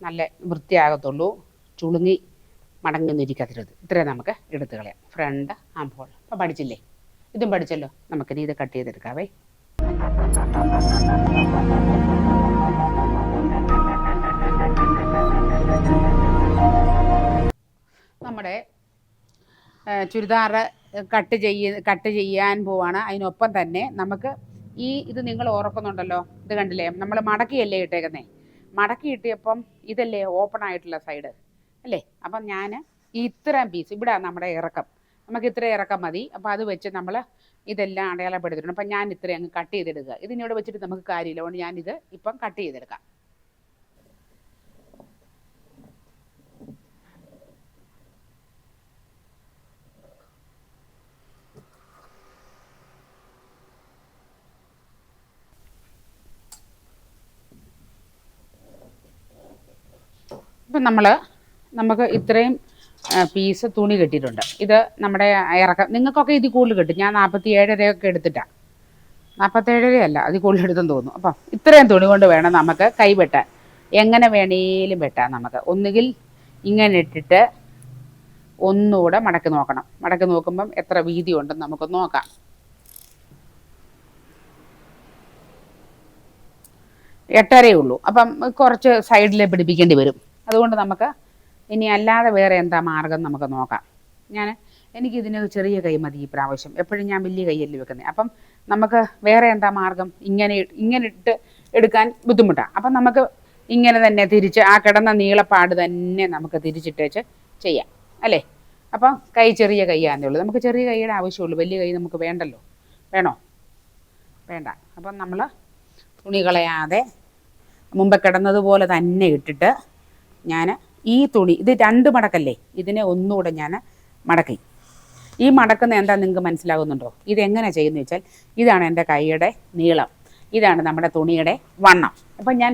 നല്ല വൃത്തിയാകത്തുള്ളൂ. ചുളുങ്ങി മടങ്ങുന്നിരിക്കരുത്. ഇത്രയും നമുക്ക് എടുത്ത് കളയാം. ഫ്രണ്ട് ആം ഹോൾ അപ്പോൾ പഠിച്ചില്ലേ? ഇതും പഠിച്ചല്ലോ. നമുക്കിനി ഇത് കട്ട് ചെയ്തെടുക്കാവേ. നമ്മുടെ ചുരിദാർ കട്ട് ചെയ്യാൻ പോവാണ്. അതിനൊപ്പം തന്നെ നമുക്ക് ഇത് നിങ്ങൾ ഓർക്കുന്നുണ്ടല്ലോ, ഇത് കണ്ടില്ലേ, നമ്മൾ മടക്കിയല്ലേ ഇട്ടേക്കുന്നേ. മടക്കി ഇട്ടിയപ്പം ഇതല്ലേ ഓപ്പൺ ആയിട്ടുള്ള സൈഡ് അല്ലേ. അപ്പം ഞാൻ ഇത്രയും പീസ് ഇവിടെ നമ്മുടെ ഇറക്കം, നമുക്ക് ഇത്ര ഇറക്കം മതി. അപ്പോൾ അത് വെച്ച് നമ്മൾ ഇതെല്ലാം അടയാളപ്പെടുത്തിയിട്ടുണ്ട്. അപ്പം ഞാൻ ഇത്രയും അങ്ങ് കട്ട് ചെയ്തെടുക്കുക. ഇതിനോട് വെച്ചിട്ട് നമുക്ക് കാര്യമില്ല. അതുകൊണ്ട് ഞാനിത് ഇപ്പം കട്ട് ചെയ്തെടുക്കാം. ഇപ്പം നമുക്ക് ഇത്രയും പീസ് തുണി കിട്ടിയിട്ടുണ്ട്. ഇത് നമ്മുടെ ഇറക്കം. നിങ്ങൾക്കൊക്കെ ഇതിൽ കൂടുതൽ കിട്ടും. ഞാൻ 47.5 എടുത്തിട്ടാണ്. 47.5 അല്ല, അതിൽ കൂടുതൽ എടുത്തെന്ന് തോന്നുന്നു. അപ്പം ഇത്രയും തുണി കൊണ്ട് വേണം നമുക്ക് കൈ വെട്ടാൻ. എങ്ങനെ വേണേലും വെട്ടാം നമുക്ക്. ഒന്നുകിൽ ഇങ്ങനെ ഇട്ടിട്ട് ഒന്നുകൂടെ മടക്കി നോക്കണം. മടക്കി നോക്കുമ്പം എത്ര വീതി ഉണ്ടെന്ന് നമുക്ക് നോക്കാം. 8.5 ഉള്ളൂ. അപ്പം കുറച്ച് സൈഡിൽ പിടിപ്പിക്കേണ്ടി വരും. അതുകൊണ്ട് നമുക്ക് ഇനി അല്ലാതെ വേറെ എന്താ മാർഗം നമുക്ക് നോക്കാം. എനിക്കിതിന് ചെറിയ കൈ മതി ഈ പ്രാവശ്യം. എപ്പോഴും ഞാൻ വലിയ കൈയല്ലേ വെക്കുന്നത്. അപ്പം നമുക്ക് വേറെ എന്താ മാർഗം? ഇങ്ങനെ ഇട്ട് എടുക്കാൻ ബുദ്ധിമുട്ടാണ്. അപ്പം നമുക്ക് ഇങ്ങനെ തന്നെ തിരിച്ച് ആ കിടന്ന നീളപ്പാട് തന്നെ നമുക്ക് തിരിച്ചിട്ടേച്ച് ചെയ്യാം അല്ലേ. അപ്പം കൈ ചെറിയ കൈയാന്നേ ഉള്ളൂ. നമുക്ക് ചെറിയ കൈയുടെ ആവശ്യമുള്ളൂ. വലിയ കൈ നമുക്ക് വേണ്ടല്ലോ. വേണോ? വേണ്ട. അപ്പം നമ്മൾ തുണി കളയാതെ മുമ്പ് കിടന്നതുപോലെ തന്നെ ഇട്ടിട്ട് ഞാൻ ഈ തുണി, ഇത് 2 മടക്കല്ലേ, ഇതിനെ ഒന്നുകൂടെ ഞാൻ മടക്കി. ഈ മടക്കുന്ന എന്താ നിങ്ങൾക്ക് മനസ്സിലാകുന്നുണ്ടോ? ഇതെങ്ങനെ ചെയ്യുന്നത് വെച്ചാൽ, ഇതാണ് എൻ്റെ കൈയുടെ നീളം, ഇതാണ് നമ്മുടെ തുണിയുടെ വണ്ണം. അപ്പം ഞാൻ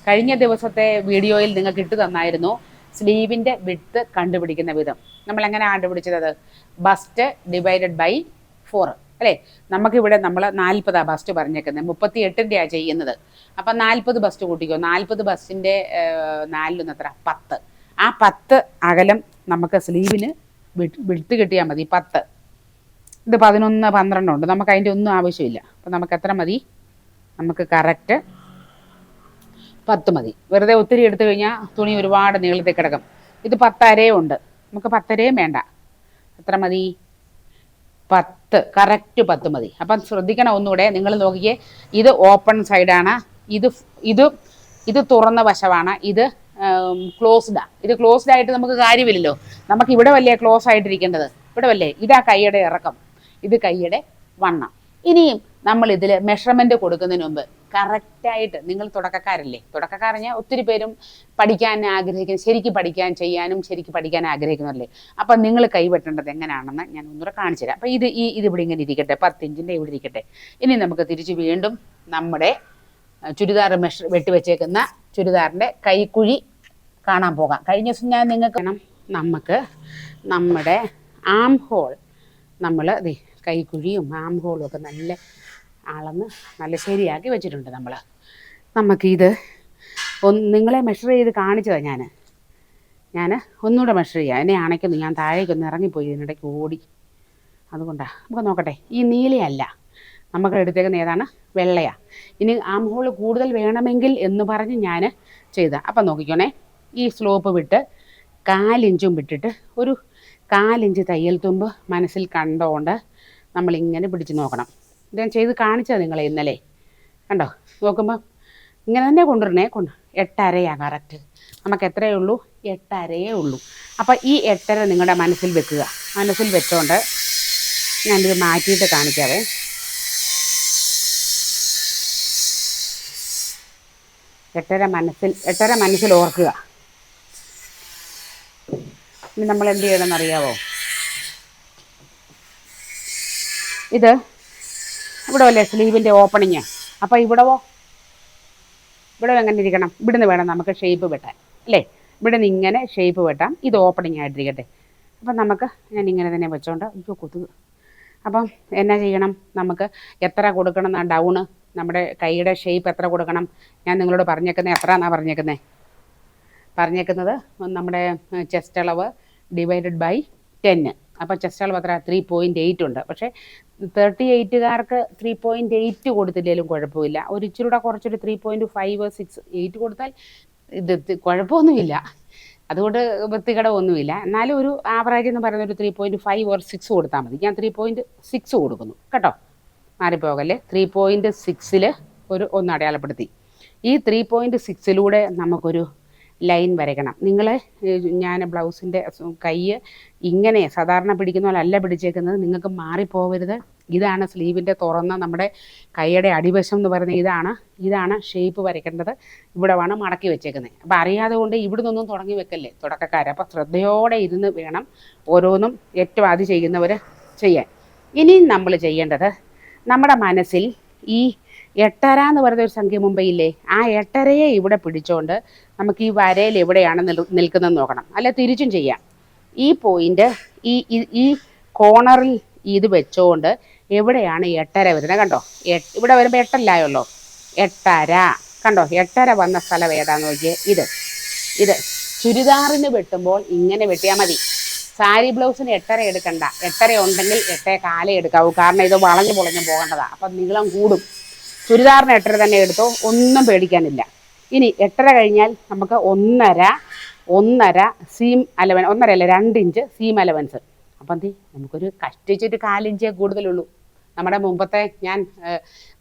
കഴിഞ്ഞ ദിവസത്തെ വീഡിയോയിൽ നിങ്ങൾക്ക് ഇട്ട് തന്നായിരുന്നു സ്ലീവിൻ്റെ വിഡ്ത്ത് കണ്ടുപിടിക്കുന്ന വിധം. നമ്മളെങ്ങനെ കണ്ടുപിടിച്ചത്? ബസ്റ്റ് ഡിവൈഡഡ് ബൈ 4 അല്ലേ. നമുക്കിവിടെ നമ്മൾ 40 ബസ്റ്റ് പറഞ്ഞേക്കുന്നത്, 38-ൻ്റെയാണ് ചെയ്യുന്നത്. അപ്പം 40 ബസ്റ്റ് കൂട്ടിക്കോ. 40 ബസ്റ്റിൻ്റെ 4 എത്ര? 10. ആ 10 അകലം നമുക്ക് സ്ലീവിന് വിട്ട് കിട്ടിയാൽ മതി. 10. ഇത് 11, 12 ഉണ്ട്. നമുക്ക് അതിൻ്റെ ഒന്നും ആവശ്യമില്ല. അപ്പം നമുക്ക് എത്ര മതി? നമുക്ക് കറക്റ്റ് 10 മതി. വെറുതെ ഒത്തിരി എടുത്തു കഴിഞ്ഞാൽ തുണി ഒരുപാട് നീളത്തിൽ കിടക്കും. ഇത് 10.5 ഉണ്ട്. നമുക്ക് 10.5 വേണ്ട. എത്ര മതി? 10. കറക്റ്റ് 10 മതി. അപ്പം ശ്രദ്ധിക്കണം ഒന്നുകൂടെ. നിങ്ങൾ നോക്കിയേ, ഇത് ഓപ്പൺ സൈഡാണ്, ഇത് തുറന്ന വശമാണ്, ഇത് ക്ലോസ്ഡാണ്. ഇത് ക്ലോസ്ഡ് ആയിട്ട് നമുക്ക് കാര്യമില്ലല്ലോ. നമുക്ക് ഇവിടെ വല്ലേ ക്ലോസ് ആയിട്ടിരിക്കേണ്ടത്? ഇവിടെ വല്ലേ? ഇതാ കൈയുടെ ഇറക്കം, ഇത് കൈയുടെ വണ്ണം. ഇനിയും നമ്മൾ ഇതിൽ മെഷർമെൻറ്റ് കൊടുക്കുന്നതിന് മുമ്പ് കറക്റ്റായിട്ട്, നിങ്ങൾ തുടക്കക്കാരല്ലേ, തുടക്കക്കാരഞ്ഞാൽ ഒത്തിരി പേരും പഠിക്കാൻ ആഗ്രഹിക്കുന്ന, ശരിക്കും പഠിക്കാൻ ആഗ്രഹിക്കുന്നവരല്ലേ. അപ്പം നിങ്ങൾ കൈവെട്ടേണ്ടത് എങ്ങനെയാണെന്ന് ഞാൻ ഒന്നുകൂടെ കാണിച്ചു തരാം. അപ്പം ഇതിവിടെ ഇങ്ങനെ ഇരിക്കട്ടെ, 10 ഇഞ്ചിൻ്റെ ഇവിടെ ഇരിക്കട്ടെ. ഇനി നമുക്ക് തിരിച്ച് വീണ്ടും നമ്മുടെ ചുരിദാർ വെട്ടിവെച്ചേക്കുന്ന ചുരിദാറിൻ്റെ കൈക്കുഴി കാണാൻ പോകാം. കഴിഞ്ഞ ദിവസം ഞാൻ നിങ്ങൾക്ക് നമുക്ക് നമ്മുടെ ആം ഹോൾ, നമ്മൾ കൈക്കുഴിയും ആം ഹോളും ഒക്കെ നല്ല അളന്ന് നല്ല ശരിയാക്കി വെച്ചിട്ടുണ്ട്. നമുക്കിത് നിങ്ങളെ മെഷർ ചെയ്ത് കാണിച്ചതാണ്. ഞാൻ ഒന്നുകൂടെ മെഷർ ചെയ്യാം. എന്നെ അണയ്ക്കുന്നു. ഞാൻ താഴേക്കൊന്ന് ഇറങ്ങിപ്പോയി, ഇതിനിടയ്ക്ക് ഓടി. അതുകൊണ്ടാണ്. നമുക്ക് നോക്കട്ടെ. ഈ നീലയല്ല നമുക്ക് എടുത്തേക്കുന്ന, ഏതാണ്? വെള്ളയാണ്. ഇനി ആം ഹോൾ കൂടുതൽ വേണമെങ്കിൽ എന്ന് പറഞ്ഞ് ഞാൻ ചെയ്ത. അപ്പം നോക്കിക്കോണേ, ഈ സ്ലോപ്പ് വിട്ട് 1/4 ഇഞ്ചും വിട്ടിട്ട് ഒരു 1/4 ഇഞ്ച് തയ്യൽ തുമ്പ് മനസ്സിൽ കണ്ടുകൊണ്ട് നമ്മളിങ്ങനെ പിടിച്ച് നോക്കണം. ഇത് ഞാൻ ചെയ്ത് കാണിച്ചത് നിങ്ങളെ ഇന്നലെ. കണ്ടോ? നോക്കുമ്പോൾ ഇങ്ങനെ തന്നെ കൊണ്ടുവരണേ. 8.5 കറക്റ്റ്. നമുക്ക് എത്രയേ ഉള്ളൂ? 8.5 ഉള്ളൂ. അപ്പോൾ ഈ 8.5 നിങ്ങളുടെ മനസ്സിൽ വെക്കുക. മനസ്സിൽ വെച്ചോണ്ട് ഞാനിത് മാറ്റിയിട്ട് കാണിക്കാവേ. 8.5 മനസ്സിൽ ഓർക്കുക. ഇനി നമ്മൾ എന്ത് ചെയ്യണമെന്നറിയാവോ? ഇത് ഇവിടെ അല്ലേ സ്ലീവിൻ്റെ ഓപ്പണിങ്. അപ്പോൾ ഇവിടെ എങ്ങനെ ഇരിക്കണം? ഇവിടുന്ന് വേണം നമുക്ക് ഷേപ്പ് വെട്ടാൻ അല്ലേ. ഇവിടുന്ന് ഇങ്ങനെ ഷേപ്പ് വെട്ടാം. ഇത് ഓപ്പണിങ് ആയിട്ടിരിക്കട്ടെ. അപ്പം ഞാൻ ഇങ്ങനെ തന്നെ വെച്ചോണ്ട് കൊതുക്. അപ്പം എന്നാ ചെയ്യണം? നമുക്ക് എത്ര കൊടുക്കണം? ഡൗണ് നമ്മുടെ കൈയുടെ ഷേപ്പ് എത്ര കൊടുക്കണം ഞാൻ നിങ്ങളോട് പറഞ്ഞേക്കുന്നത് എത്രയാണെന്നാണ് പറഞ്ഞേക്കുന്നത് നമ്മുടെ ചെസ്റ്റ് അളവ് ഡിവൈഡഡ് ബൈ 10. അപ്പോൾ ചെസ്റ്റ് അളവ് എത്ര 3.8 ഉണ്ട്. പക്ഷേ 38കാർക്ക് 3.8 കൊടുത്തില്ലെങ്കിലും കുഴപ്പമില്ല. ഒരു ഇച്ചിരി കൂടെ കുറച്ചൊരു 3.5 6 8 കൊടുത്താൽ ഇത് കുഴപ്പമൊന്നുമില്ല. അതുകൊണ്ട് വൃത്തികേടൊന്നുമില്ല. എന്നാലും ഒരു ആവറേജ് എന്ന് പറയുന്ന ഒരു 3.5 or 6 കൊടുത്താൽ മതി. ഞാൻ 3.6 കൊടുക്കുന്നു കേട്ടോ, മാറിപ്പോകല്ലേ. 3.6 ഒരു ഒന്ന് അടയാളപ്പെടുത്തി. ഈ 3.6 നമുക്കൊരു ലൈൻ വരയ്ക്കണം. നിങ്ങൾ ഞാൻ ബ്ലൗസിൻ്റെ കൈ ഇങ്ങനെ സാധാരണ പിടിക്കുന്ന പോലെ അല്ല പിടിച്ചേക്കുന്നത്, നിങ്ങൾക്ക് മാറിപ്പോകരുത്. ഇതാണ് സ്ലീവിൻ്റെ തുറന്ന നമ്മുടെ കൈയുടെ അടിവശം എന്ന് പറയുന്നത്. ഇതാണ് ഷേപ്പ് വരയ്ക്കേണ്ടത്. ഇവിടെ വേണം മടക്കി വെച്ചേക്കുന്നത്. അപ്പോൾ അറിയാതെ കൊണ്ട് ഇവിടെ നിന്നൊന്നും തുടങ്ങി വെക്കല്ലേ തുടക്കക്കാർ. അപ്പോൾ ശ്രദ്ധയോടെ ഇരുന്ന് വേണം ഓരോന്നും ഏറ്റവും ആദ്യം ചെയ്യുന്നവർ ചെയ്യാൻ. ഇനി നമ്മൾ ചെയ്യേണ്ടത് നമ്മുടെ മനസ്സിൽ ഈ 8.5 എന്ന് പറയുന്ന ഒരു സംഖ്യ മുമ്പയില്ലേ, ആ 8.5 ഇവിടെ പിടിച്ചോണ്ട് നമുക്ക് ഈ വരയിൽ എവിടെയാണ് നിൽക്കുന്നതെന്ന് നോക്കണം. അല്ല തിരിച്ചും ചെയ്യാം. ഈ പോയിന്റ് ഈ കോണറിൽ ഇത് വെച്ചോണ്ട് എവിടെയാണ് 8.5 വരുന്നത് കണ്ടോ. ഇവിടെ വരുമ്പോൾ 8 8.5 കണ്ടോ. 8.5 വന്ന സ്ഥലം ഏതാന്ന് നോക്കിയേ. ഇത് ചുരിദാറിന് വെട്ടുമ്പോൾ ഇങ്ങനെ വെട്ടിയാൽ മതി. സാരി ബ്ലൗസിന് 8.5 എടുക്കണ്ട. 8.5 ഉണ്ടെങ്കിൽ 8.25 എടുക്കാവൂ. കാരണം ഇത് വളഞ്ഞു പൊളഞ്ഞു പോകേണ്ടതാണ്. അപ്പം നീളം കൂടും. ചുരിദാറിന് 8.5 തന്നെ എടുത്തോ, ഒന്നും പേടിക്കാനില്ല. ഇനി 8.5 കഴിഞ്ഞാൽ നമുക്ക് 1.5 സീം അലവൻ 1.5 അല്ല 2 ഇഞ്ച് സീം അലവൻസ്. അപ്പം നമുക്കൊരു കഷ്ടിച്ചിട്ട് 4 ഇഞ്ചേ കൂടുതലുള്ളൂ. നമ്മുടെ മുമ്പത്തെ ഞാൻ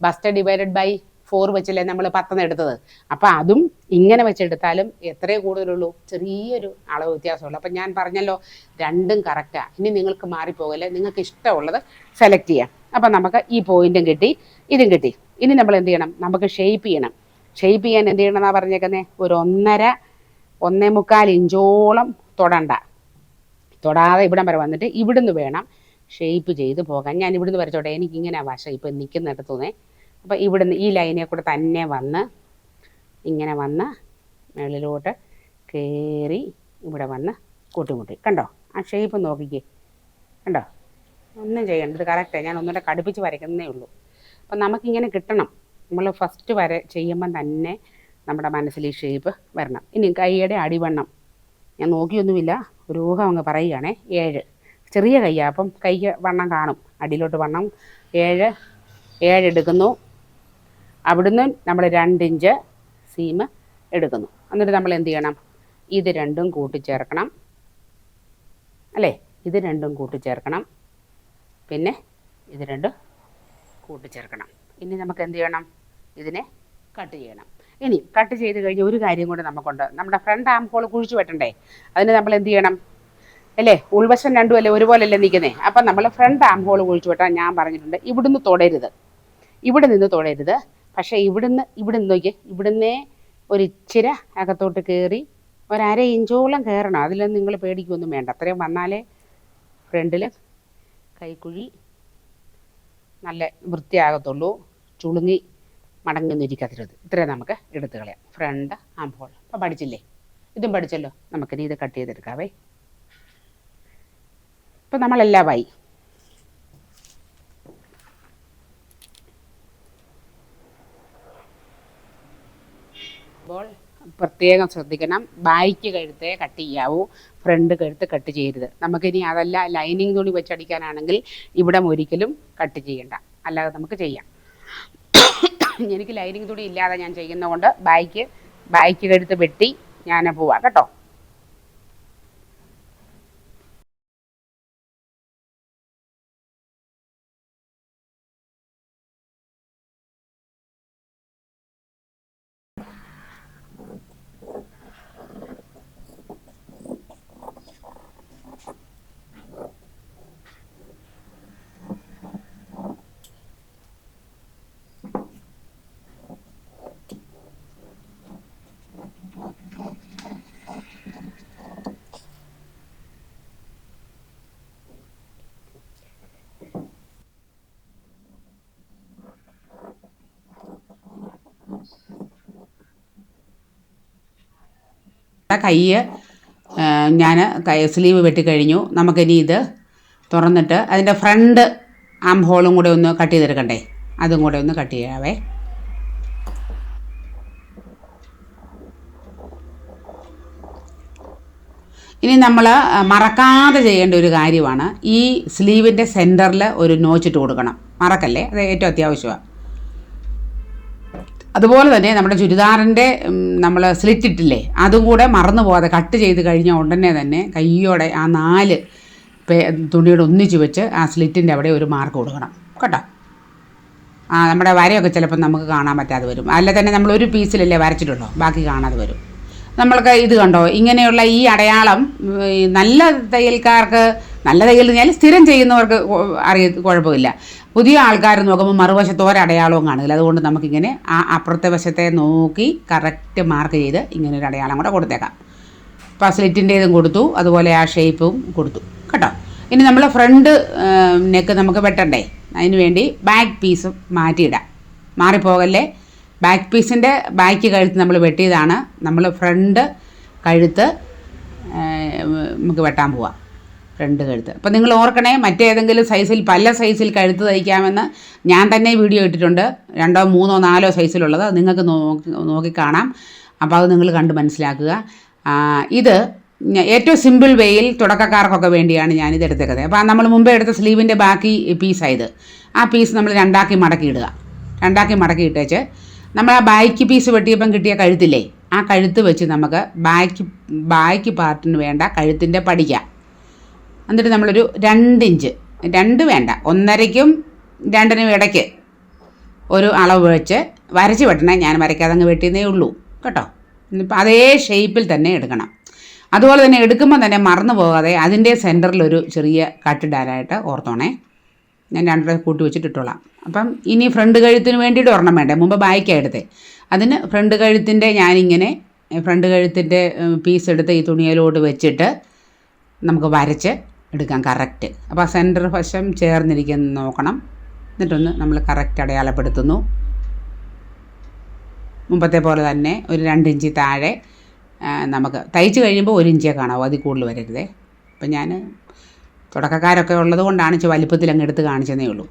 ബസ്റ്റ് ഡിവൈഡഡ് ബൈ 4 വെച്ചല്ലേ നമ്മൾ 10 എടുത്തത്. അപ്പം അതും ഇങ്ങനെ വെച്ചെടുത്താലും എത്രയേ കൂടുതലുള്ളൂ, ചെറിയൊരു അളവ് വ്യത്യാസമുള്ളൂ. അപ്പം ഞാൻ പറഞ്ഞല്ലോ രണ്ടും കറക്റ്റാണ്. ഇനി നിങ്ങൾക്ക് മാറിപ്പോകല്ലേ, നിങ്ങൾക്ക് ഇഷ്ടമുള്ളത് സെലക്ട് ചെയ്യാം. അപ്പം നമുക്ക് ഈ പോയിന്റും കിട്ടി, ഇതും കിട്ടി. ഇനി നമ്മൾ എന്ത് ചെയ്യണം, നമുക്ക് ഷേപ്പ് ചെയ്യണം. ഷേപ്പ് ചെയ്യാൻ എന്ത് ചെയ്യണമെന്നാണ് പറഞ്ഞേക്കുന്നത്, ഒരു 1.5-1.25 ഇഞ്ചോളം തൊടാതെ ഇവിടം വരെ വന്നിട്ട് ഇവിടുന്ന് വേണം ഷേപ്പ് ചെയ്ത് പോകാൻ. ഞാൻ ഇവിടുന്ന് വരച്ചോട്ടെ, എനിക്കിങ്ങനെ വശം ഇപ്പം നിൽക്കുന്നിടത്തുനിന്നേ. അപ്പോൾ ഇവിടുന്ന് ഈ ലൈനെ കൂടെ തന്നെ ഇങ്ങനെ വന്ന് മുകളിലോട്ട് കയറി ഇവിടെ വന്ന് കൂട്ടിമുട്ടി. കണ്ടോ ആ ഷേപ്പ് നോക്കിക്കേ, കണ്ടോ. ഒന്നും ചെയ്യണ്ട, ഇത് കറക്റ്റാണ്. ഞാൻ ഒന്നുകൂടെ കടുപ്പിച്ച് വരയ്ക്കുന്നേ ഉള്ളൂ. അപ്പം നമുക്കിങ്ങനെ കിട്ടണം. നമ്മൾ ഫസ്റ്റ് ചെയ്യുമ്പം തന്നെ നമ്മുടെ മനസ്സിൽ ഈ ഷേപ്പ് വരണം. ഇനി കൈയുടെ അടിവണ്ണം ഞാൻ നോക്കിയൊന്നുമില്ല, ഒരു ഊഹം അങ്ങ് പറയുകയാണേ. 7 ചെറിയ കൈയാണ്, അപ്പം കൈക്ക് വണ്ണം കാണും. അടിയിലോട്ട് വണ്ണം 7 എടുക്കുന്നു. അവിടുന്ന് നമ്മൾ 2 ഇഞ്ച് സീം എടുക്കുന്നു. എന്നിട്ട് നമ്മൾ എന്ത് ചെയ്യണം, ഇത് രണ്ടും കൂട്ടിച്ചേർക്കണം അല്ലേ. ഇത് രണ്ടും കൂട്ടിച്ചേർക്കണം, പിന്നെ ഇത് രണ്ടും കൂട്ടിച്ചേർക്കണം. ഇനി നമുക്ക് എന്ത് ചെയ്യണം, ഇതിനെ കട്ട് ചെയ്യണം. ഇനി കട്ട് ചെയ്ത് കഴിഞ്ഞ് ഒരു കാര്യം കൂടെ നമുക്കുണ്ട്. നമ്മുടെ ഫ്രണ്ട് ആം ഹോൾ കുഴിച്ചു വെട്ടണ്ടേ. അതിന് നമ്മൾ എന്ത് ചെയ്യണം അല്ലേ, ഉൾവശം രണ്ടും അല്ലേ ഒരുപോലല്ലേ നിൽക്കുന്നത്. അപ്പം നമ്മൾ ഫ്രണ്ട് ആം ഹോൾ കുഴിച്ചു വെട്ടാൻ ഞാൻ പറഞ്ഞിട്ടുണ്ട്. ഇവിടുന്ന് തൊടരുത്, ഇവിടെ നിന്ന് തൊടരുത്. പക്ഷേ ഇവിടുന്ന് നോക്കിയേ, ഇവിടുന്നേ ഒരു ഇച്ചിരി അകത്തോട്ട് കയറി 1/2 ഇഞ്ചോളം കയറണം. അതിലൊന്നും നിങ്ങൾ പേടിക്കൊന്നും വേണ്ട. അത്രയും വന്നാലേ ഫ്രണ്ടിൽ കൈക്കുഴി നല്ല വൃത്തിയാകത്തുള്ളൂ. ചുളുങ്ങി മടങ്ങൊന്നും ഇരിക്കത്തിരുത്. ഇത്രയും നമുക്ക് എടുത്ത് കളയാം. ഫ്രണ്ട് ആം ഹോൾ അപ്പം പഠിച്ചില്ലേ, ഇതും പഠിച്ചല്ലോ. നമുക്കിനി ഇത് കട്ട് ചെയ്തെടുക്കാവേ. ഇപ്പം നമ്മളെല്ലാമായി. അപ്പോൾ പ്രത്യേകം ശ്രദ്ധിക്കണം, ബാക്ക് കഴുത്തേ കട്ട് ചെയ്യാവൂ, ഫ്രണ്ട് കഴുത്ത് കട്ട് ചെയ്യരുത്. നമുക്കിനി അതല്ല ലൈനിങ് തുണി വെച്ചടിക്കാനാണെങ്കിൽ ഇവിടെ ഒരിക്കലും കട്ട് ചെയ്യണ്ട, അല്ലാതെ നമുക്ക് ചെയ്യാം. എനിക്ക് ലൈനിങ് തുണി ഇല്ലാതെ ഞാൻ ചെയ്യുന്നതുകൊണ്ട് ബാക്ക് കഴുത്ത് വെട്ടി ഞാൻ പോവാം കേട്ടോ. കൈ ഞാൻ സ്ലീവ് വെട്ടിക്കഴിഞ്ഞു. നമുക്കിനി ഇത് തുറന്നിട്ട് അതിൻ്റെ ഫ്രണ്ട് ആം ഹോളും കൂടെ ഒന്ന് കട്ട് ചെയ്തെടുക്കണ്ടേ, അതും കൂടെ ഒന്ന് കട്ട് ചെയ്യാവേ. ഇനി നമ്മൾ മറക്കാതെ ചെയ്യേണ്ട ഒരു കാര്യമാണ്, ഈ സ്ലീവിൻ്റെ സെൻറ്ററിൽ ഒരു നോച്ചിട്ട് കൊടുക്കണം. മറക്കല്ലേ, അത് ഏറ്റവും അത്യാവശ്യമാണ്. അതുപോലെ തന്നെ നമ്മുടെ ചുരിദാറിൻ്റെ നമ്മൾ സ്ലിറ്റ് ഇട്ടില്ലേ, അതും കൂടെ മറന്നു പോകാതെ കട്ട് ചെയ്ത് കഴിഞ്ഞ ഉടനെ തന്നെ കയ്യോടെ ആ 4 തുണിയുടെ ഒന്നിച്ച് വെച്ച് ആ സ്ലിറ്റിൻ്റെ അവിടെ ഒരു മാർക്ക് കൊടുക്കണം കേട്ടോ. നമ്മുടെ വരയൊക്കെ ചിലപ്പോൾ നമുക്ക് കാണാൻ പറ്റാതെ വരും, അല്ല തന്നെ നമ്മൾ ഒരു പീസിലല്ലേ വരച്ചിട്ടുള്ളൂ, ബാക്കി കാണാതെ വരും. നമ്മൾക്ക് ഇത് കണ്ടോ, ഇങ്ങനെയുള്ള ഈ അടയാളം നല്ല തയ്യൽക്കാർക്ക്, നല്ല തയ്യൽ കഴിഞ്ഞാൽ സ്ഥിരം ചെയ്യുന്നവർക്ക് കുഴപ്പമില്ല. പുതിയ ആൾക്കാർ നോക്കുമ്പോൾ മറുവശത്ത് ഒരടയാളവും കാണില്ല. അതുകൊണ്ട് നമുക്കിങ്ങനെ ആ അപ്പുറത്തെ വശത്തെ നോക്കി കറക്റ്റ് മാർക്ക് ചെയ്ത് ഇങ്ങനെ ഒരു അടയാളം കൂടെ കൊടുത്തേക്കാം. അപ്പോൾ സ്ലിറ്റിൻ്റെ ഇതും കൊടുത്തു, അതുപോലെ ആ ഷേപ്പും കൊടുത്തു കേട്ടോ. ഇനി നമ്മൾ ഫ്രണ്ട് നെക്ക് നമുക്ക് വെട്ടണ്ടേ, അതിന് വേണ്ടി ബാക്ക് പീസ് മാറ്റിയിടാം. മാറിപ്പോകല്ലേ, ബാക്ക് പീസിൻ്റെ ബാക്ക് കഴുത്ത് നമ്മൾ വെട്ടിയതാണ്, നമ്മൾ ഫ്രണ്ട് കഴുത്ത് നമുക്ക് വെട്ടാൻ പോവാം, ഫ്രണ്ട് കഴുത്ത്. അപ്പോൾ നിങ്ങൾ ഓർക്കണേ, മറ്റേതെങ്കിലും സൈസിൽ പല സൈസിൽ കഴുത്ത് തയ്ക്കാമെന്ന് ഞാൻ തന്നെ വീഡിയോ ഇട്ടിട്ടുണ്ട്, 2, 3, 4 സൈസിലുള്ളത് നിങ്ങൾക്ക് നോക്കി കാണാം. അപ്പോൾ അത് നിങ്ങൾ കണ്ട് മനസ്സിലാക്കുക. ഇത് ഏറ്റവും സിമ്പിൾ വേയിൽ തുടക്കക്കാർക്കൊക്കെ വേണ്ടിയാണ് ഞാനിത് എടുത്തേക്കുന്നത്. അപ്പോൾ നമ്മൾ മുമ്പേ എടുത്ത സ്ലീവിൻ്റെ ബാക്കി പീസായത്, ആ പീസ് നമ്മൾ 2ആക്കി മടക്കി ഇടുക. 2ആക്കി മടക്കി ഇട്ടേച്ച് നമ്മൾ ആ ബാക്ക് പീസ് വെട്ടിയപ്പം കിട്ടിയ കഴുത്തില്ലേ, ആ കഴുത്ത് വെച്ച് നമുക്ക് ബാക്ക് പാർട്ടിന് വേണ്ട കഴുത്തിൻ്റെ പഠിക്കാം. എന്നിട്ട് നമ്മളൊരു 2 ഇഞ്ച്, 2 വേണ്ട, 1.5ക്കും 2നും ഇടയ്ക്ക് ഒരു അളവ് വെച്ച് വരച്ച് വെട്ടണേ. ഞാൻ വരയ്ക്കാതെ അങ്ങ് വെട്ടിയതേ ഉള്ളൂ കേട്ടോ. ഇപ്പം അതേ ഷേപ്പിൽ തന്നെ എടുക്കണം. അതുപോലെ തന്നെ എടുക്കുമ്പോൾ തന്നെ മറന്നു പോകാതെ അതിൻ്റെ സെൻറ്ററിലൊരു ചെറിയ കട്ടിടാനായിട്ട് ഓർത്തോണേ. ഞാൻ 2 കൂട്ടി വെച്ചിട്ടിട്ടോളാം. അപ്പം ഇനി ഫ്രണ്ട് കഴുത്തിന് വേണ്ടിയിട്ട് ഒരെണ്ണം വേണ്ടേ, മുമ്പ് ബാക്കാണ് എടുത്തേ. അതിന് ഫ്രണ്ട് കഴുത്തിൻ്റെ ഞാനിങ്ങനെ ഫ്രണ്ട് കഴുത്തിൻ്റെ പീസ് എടുത്ത് ഈ തുണിയിലോട്ട് വെച്ചിട്ട് നമുക്ക് വരച്ച് എടുക്കാം കറക്റ്റ്. അപ്പോൾ സെൻറ്റർ വശം ചേർന്നിരിക്കുന്ന നോക്കണം. എന്നിട്ടൊന്ന് നമ്മൾ കറക്റ്റ് അടയാളപ്പെടുത്തുന്നു. മുമ്പത്തെ പോലെ തന്നെ ഒരു 2 ഇഞ്ച് താഴെ നമുക്ക് തയ്ച്ച് കഴിയുമ്പോൾ 1 ഇഞ്ചേ കാണാവൂ, അതിൽ കൂടുതൽ വരരുതേ. അപ്പം ഞാൻ തുടക്കക്കാരൊക്കെ ഉള്ളത് കൊണ്ടാണ് വലിപ്പത്തിൽ അങ്ങ് എടുത്ത് കാണിച്ചതേ ഉള്ളൂ.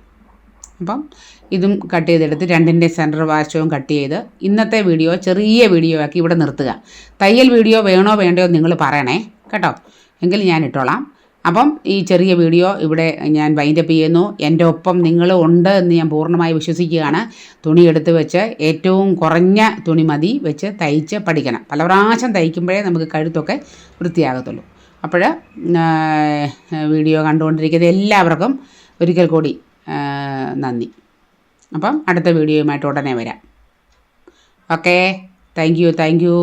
അപ്പം ഇതും കട്ട് ചെയ്തെടുത്ത് 2ൻ്റെ സെൻറ്റർ വശവും കട്ട് ചെയ്ത് ഇന്നത്തെ വീഡിയോ ചെറിയ വീഡിയോ ആക്കി ഇവിടെ നിർത്തുക. തയ്യൽ വീഡിയോ വേണോ വേണ്ടയോ നിങ്ങൾ പറയണേ കേട്ടോ, എങ്കിൽ ഞാൻ ഇട്ടോളാം. അപ്പം ഈ ചെറിയ വീഡിയോ ഇവിടെ ഞാൻ വൈൻഡപ്പ് ചെയ്യുന്നു. എൻ്റെ ഒപ്പം നിങ്ങൾ ഉണ്ട് എന്ന് ഞാൻ പൂർണ്ണമായി വിശ്വസിക്കുകയാണ്. തുണി എടുത്ത് വെച്ച് ഏറ്റവും കുറഞ്ഞ തുണി മതി വെച്ച് തയ്ച്ച് പഠിക്കണം. പല പ്രാവശ്യം തയ്ക്കുമ്പോഴേ നമുക്ക് കഴുത്തൊക്കെ വൃത്തിയാകത്തുള്ളൂ. അപ്പോൾ വീഡിയോ കണ്ടുകൊണ്ടിരിക്കുന്ന എല്ലാവർക്കും ഒരിക്കൽ കൂടി നന്ദി. അപ്പം അടുത്ത വീഡിയോയുമായിട്ട് ഉടനെ വരാം. Okay, thank you.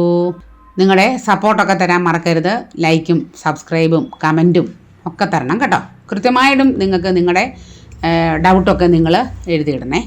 നിങ്ങളുടെ സപ്പോർട്ടൊക്കെ തരാൻ മറക്കരുത്. ലൈക്കും സബ്സ്ക്രൈബും കമൻറ്റും ഒക്കെ തരണം കേട്ടോ. കൃത്യമായിട്ടും നിങ്ങൾക്ക് നിങ്ങളുടെ ഡൗട്ടൊക്കെ നിങ്ങൾ എഴുതിയിടണേ.